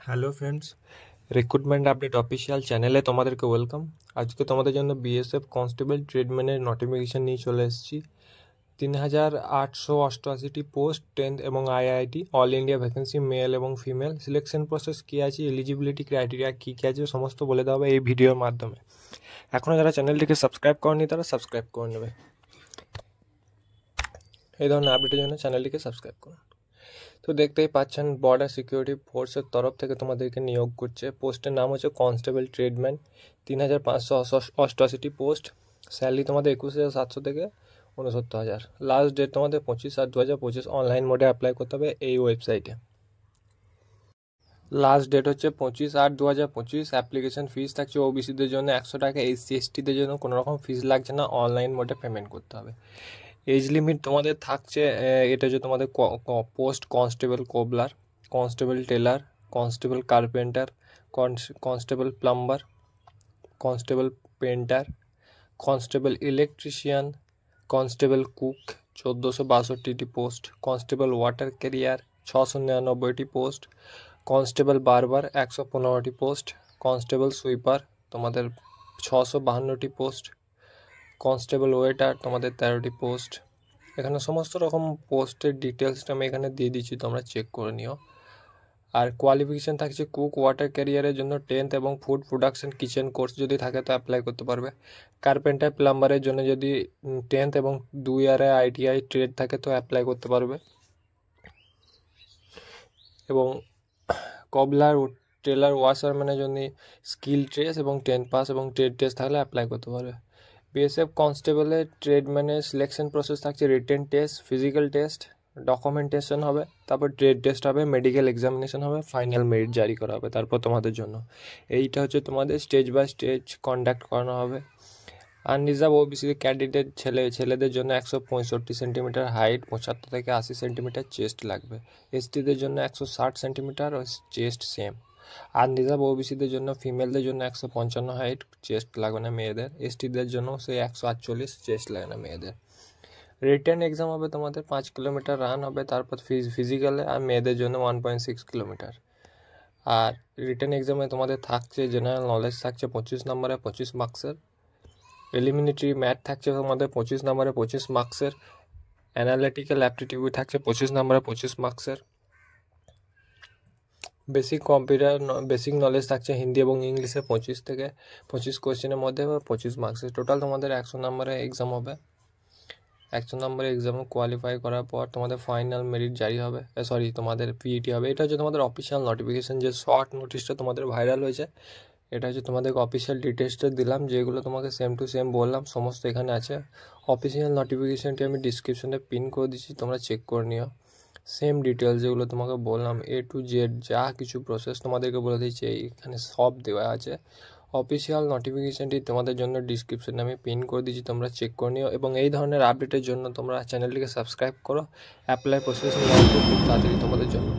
Hello friends, recruitment update official চ্যানেলে তোমাদেরকে welcome. আজকে তোমাদের জন্য বিএসএফ কনস্টেবল ট্রেডম্যানের নোটিফিকেশান নিয়ে চলে এসেছি। 3888টি পোস্ট, 10th এবং IIT all India vacancy, male এবং ফিমেল। সিলেকশন প্রসেস কী আছে, এলিজিবিলিটি ক্রাইটেরিয়া কী কী আছে, সমস্ত বলে দেওয়া হবে এই ভিডিওর মাধ্যমে। এখনও যারা চ্যানেলটিকে সাবস্ক্রাইব করেনি তারা সাবস্ক্রাইব করে নেবে। এই ধরনের আপডেটের জন্য চ্যানেলটিকে সাবস্ক্রাইব করুন। তো দেখতেই পাচ্ছেন, বর্ডার সিকিউরিটি ফোর্সের তরফ থেকে তোমাদেরকে নিয়োগ করছে। পোস্টের নাম হচ্ছে কনস্টেবল ট্রেডম্যান। 3588টি পোস্ট। স্যালারি তোমাদের 21,700 থেকে 69,000। লাস্ট ডেট তোমাদের 25/8/2025। অনলাইন মোডে অ্যাপ্লাই করতে হবে এই ওয়েবসাইটে। লাস্ট ডেট হচ্ছে 25/8/2025। অ্যাপ্লিকেশন ফিস থাকছে ওবিসিদের জন্য 100 টাকা, এসসি এসটিদের জন্য কোনো রকম ফিস লাগছে না, অনলাইন মোডে পেমেন্ট করতে হবে। এজ লিমিট তোমাদের থাকছে, এটা হচ্ছে তোমাদের post constable cobbler, constable tailor, constable carpenter, constable plumber, constable painter, constable electrician, constable cook 1462টি পোস্ট, কনস্টেবল ওয়াটার ক্যারিয়ার 699টি পোস্ট, কনস্টেবল বারবার 115টি পোস্ট, কনস্টেবল সুইপার তোমাদের 652টি পোস্ট, কনস্টেবল ওয়েটার তোমাদের 13টি পোস্ট। এখানে সমস্ত রকম পোস্টের ডিটেলসটা আমি এখানে দিয়ে দিচ্ছি, তোমরা চেক করে নিও। আর কোয়ালিফিকেশান থাকছে কুক, ওয়াটার ক্যারিয়ারের জন্য 10th এবং ফুড প্রোডাকশন কিচেন কোর্স যদি থাকে তো অ্যাপ্লাই করতে পারবে। কার্পেন্টার প্লাম্বারের জন্য যদি 10th এবং 2 ইয়ারে আইটিআই ট্রেড থাকে তো অ্যাপ্লাই করতে পারবে। এবং কবলার, টেলার, ওয়াশারম্যানের জন্য স্কিল ট্রেস এবং 10 পাস এবং ট্রেড টেস্ট থাকলে অ্যাপ্লাই করতে পারবে। বিএসএফ কনস্টেবলের ট্রেডম্যানের সিলেকশন প্রসেস থাকছে written test, physical test, documentation হবে, তারপর ট্রেড টেস্ট হবে, মেডিকেল এক্সামিনেশন হবে, ফাইনাল মেরিট জারি করা হবে তারপর তোমাদের জন্য। এইটা হচ্ছে তোমাদের স্টেজ বাই স্টেজ কন্ডাক্ট করানো হবে। আনরিজার্ভ ওবিসি ক্যান্ডিডেট ছেলেদের জন্য 165 সেন্টিমিটার হাইট, 75 থেকে 80 সেন্টিমিটার চেস্ট লাগবে। এসটিদের জন্য 160 সেন্টিমিটার ও চেস্ট সেম। আনরিজার্ভ ওবিসিদের জন্য ফিমেলদের জন্য 155 হাইট, চেস্ট লাগবে না মেয়েদের। এসটিদের জন্য সেই 148 চেস্ট লাগে না মেয়েদের। রিটেন এক্সাম হবে তোমাদের 5 কিলোমিটার রান হবে, তারপর ফিজিক্যালে, আর মেয়েদের জন্য 1.6 কিলোমিটার। আর রিটেন এক্সামে তোমাদের থাকছে জেনারেল নলেজ থাকছে 25 নম্বরে 25 মার্কসের। এলিমিনেটরি ম্যাথ থাকছে তোমাদের 25 নম্বরে 25 মার্কসের। অ্যানালিটিক্যাল অ্যাপটিটিউড থাকছে 25 নম্বরে 25 মার্কসের। বেসিক নলেজ থাকছে হিন্দি এবং ইংলিশে 25 থেকে 25 কোশ্চেনের মধ্যে 25 মার্কসের। টোটাল তোমাদের 100 নম্বরে এক্সাম হবে। 100 নম্বরে এক্সামে কোয়ালিফাই করার পর তোমাদের ফাইনাল মেরিট জারি হবে, তোমাদের পিইটি হবে। এটা হচ্ছে তোমাদের অফিসিয়াল নোটিফিকেশান, যে শর্ট নোটিশটা তোমাদের ভাইরাল হয়েছে। এটা হচ্ছে তোমাদের অফিসিয়াল ডিটেলসটা দিলাম, যেগুলো তোমাকে সেম টু সেম বললাম সমস্ত এখানে আছে। অফিসিয়াল নোটিফিকেশানটি আমি ডিসক্রিপশনে পিন করে দিচ্ছি, তোমরা চেক করে নিও। সেম ডিটেলস যেগুলো তোমাকে বললাম, A to Z যা কিছু প্রসেস তোমাদেরকে বলে দিচ্ছি এখানে সব দেওয়া আছে। অফিসিয়াল নোটিফিকেশানটি তোমাদের জন্য ডিসক্রিপশনে আমি পিন করে দিচ্ছি, তোমরা চেক করে নিও। এবং এই ধরনের আপডেটের জন্য তোমরা চ্যানেলটিকে সাবস্ক্রাইব করো। অ্যাপ্লাই প্রসেস খুব তাড়াতাড়ি তোমাদের জন্য।